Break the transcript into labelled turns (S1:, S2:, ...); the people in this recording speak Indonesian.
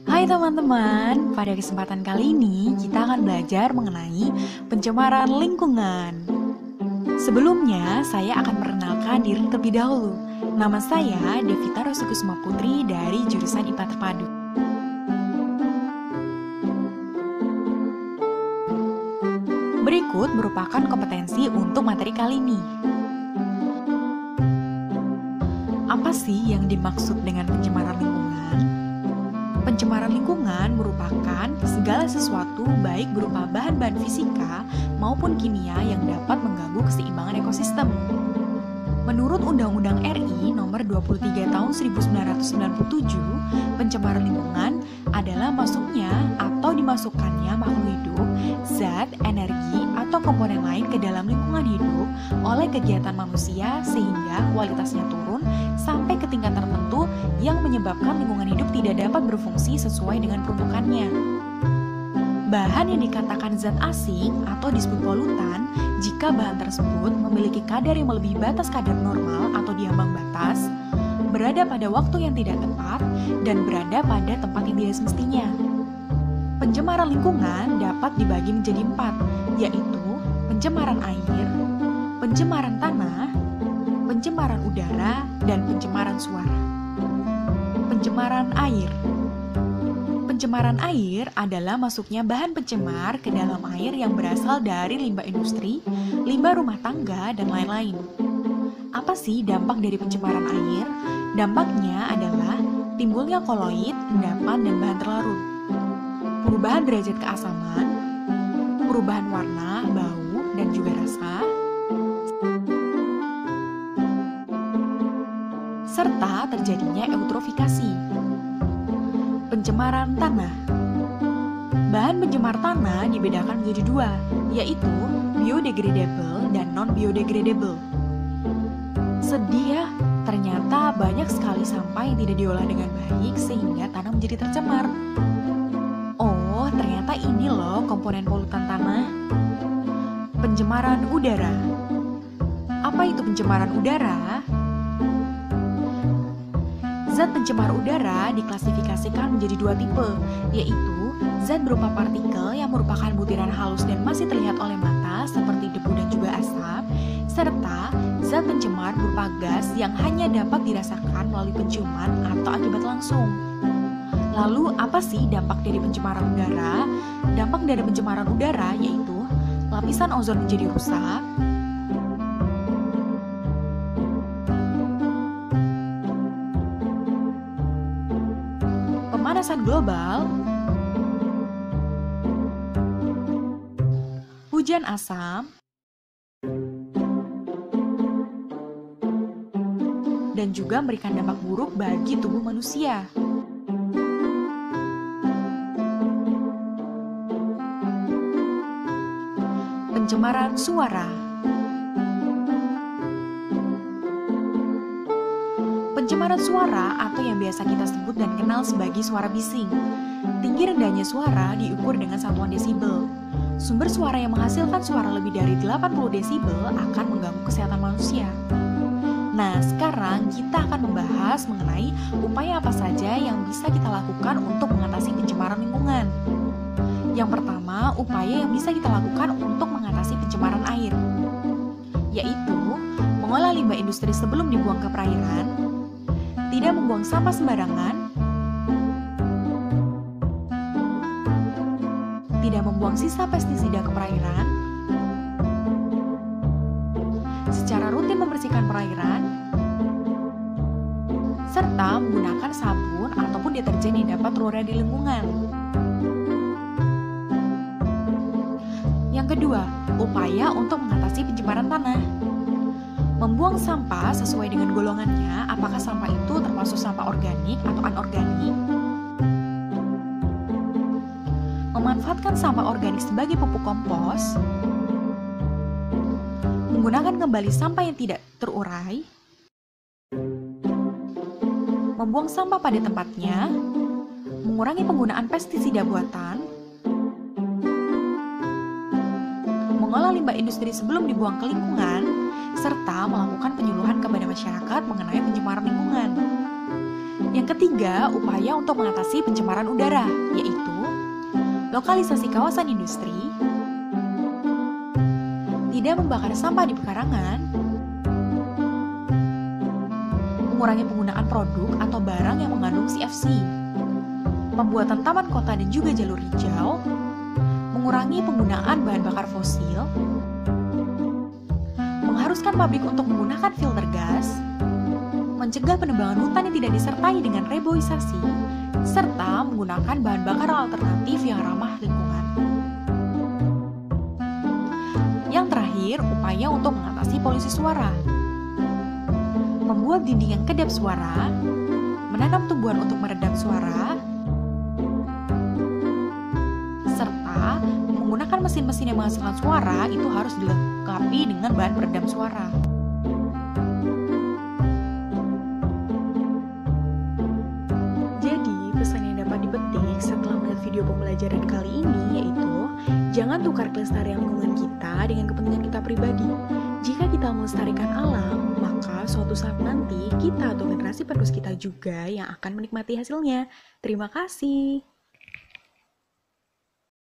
S1: Hai teman-teman, pada kesempatan kali ini kita akan belajar mengenai pencemaran lingkungan. Sebelumnya, saya akan perkenalkan diri terlebih dahulu. Nama saya Devita Rosukusuma Putri dari jurusan IPA Terpadu. Berikut merupakan kompetensi untuk materi kali ini. Apa sih yang dimaksud dengan pencemaran lingkungan? Pencemaran lingkungan merupakan segala sesuatu baik berupa bahan-bahan fisika maupun kimia yang dapat mengganggu keseimbangan ekosistem. Menurut Undang-Undang RI Nomor 23 Tahun 1997, pencemaran lingkungan adalah masuknya atau dimasukkannya makhluk hidup, zat, energi, atau komponen lain ke dalam lingkungan hidup oleh kegiatan manusia sehingga kualitasnya turun sampai ke tingkat tertentu yang menyebabkan lingkungan hidup tidak dapat berfungsi sesuai dengan peruntukannya. Bahan yang dikatakan zat asing atau disebut polutan jika bahan tersebut memiliki kadar yang melebihi batas kadar normal atau di ambang batas, berada pada waktu yang tidak tepat, dan berada pada tempat yang tidak semestinya. Pencemaran lingkungan dapat dibagi menjadi 4, yaitu pencemaran air, pencemaran tanah, pencemaran udara, dan pencemaran suara. Pencemaran air. Pencemaran air adalah masuknya bahan pencemar ke dalam air yang berasal dari limbah industri, limbah rumah tangga, dan lain-lain. Apa sih dampak dari pencemaran air? Dampaknya adalah timbulnya koloid, endapan, dan bahan terlarut. Perubahan derajat keasaman, perubahan warna, bau, dan juga rasa, serta terjadinya eutrofikasi. Pencemaran tanah. Bahan pencemar tanah dibedakan menjadi 2, yaitu biodegradable dan non-biodegradable. Sedih ya, ternyata banyak sekali sampah yang tidak diolah dengan baik sehingga tanah menjadi tercemar. Oh, ternyata ini loh komponen polutan tanah. Pencemaran udara. Apa itu pencemaran udara? Zat pencemar udara diklasifikasikan menjadi 2 tipe, yaitu zat berupa partikel yang merupakan butiran halus dan masih terlihat oleh mata seperti debu dan juga asap, serta zat pencemar berupa gas yang hanya dapat dirasakan melalui penciuman atau akibat langsung. Lalu apa sih dampak dari pencemaran udara? Dampak dari pencemaran udara yaitu lapisan ozon menjadi rusak, pemanasan global, hujan asam, dan juga memberikan dampak buruk bagi tubuh manusia. Pencemaran suara. Pencemaran suara atau yang biasa kita sebut dan kenal sebagai suara bising. Tinggi rendahnya suara diukur dengan satuan desibel. Sumber suara yang menghasilkan suara lebih dari 80 desibel akan mengganggu kesehatan manusia. Nah, sekarang kita akan membahas mengenai upaya apa saja yang bisa kita lakukan untuk mengatasi pencemaran lingkungan. Yang pertama, upaya yang bisa kita lakukan untuk mengatasi pencemaran air, yaitu mengolah limbah industri sebelum dibuang ke perairan, tidak membuang sampah sembarangan, tidak membuang sisa pestisida ke perairan, secara rutin membersihkan perairan, serta menggunakan sabun ataupun deterjen yang dapat terurai di lingkungan. Yang kedua, upaya untuk mengatasi pencemaran tanah. Membuang sampah sesuai dengan golongannya, apakah sampah itu termasuk sampah organik atau anorganik. Memanfaatkan sampah organik sebagai pupuk kompos. Menggunakan kembali sampah yang tidak terurai. Membuang sampah pada tempatnya. Mengurangi penggunaan pestisida buatan. Mengolah limbah industri sebelum dibuang ke lingkungan, serta melakukan penyuluhan kepada masyarakat mengenai pencemaran lingkungan. Yang ketiga, upaya untuk mengatasi pencemaran udara, yaitu lokalisasi kawasan industri, tidak membakar sampah di pekarangan, mengurangi penggunaan produk atau barang yang mengandung CFC, pembuatan taman kota dan juga jalur hijau, mengurangi penggunaan bahan bakar fosil, mengharuskan pabrik untuk menggunakan filter gas, mencegah penebangan hutan yang tidak disertai dengan reboisasi, serta menggunakan bahan bakar alternatif yang ramah lingkungan. Yang terakhir, upaya untuk mengatasi polusi suara. Membuat dinding yang kedap suara, menanam tumbuhan untuk meredam suara, serta menggunakan mesin-mesin yang menghasilkan suara itu harus dilengkapi dengan bahan peredam suara. Jadi, pesan yang dapat dipetik setelah melihat video pembelajaran kali ini yaitu jangan tukar kelestarian lingkungan kita dengan kepentingan kita pribadi. Jika kita melestarikan alam, maka suatu saat nanti kita atau generasi penerus kita juga yang akan menikmati hasilnya. Terima kasih.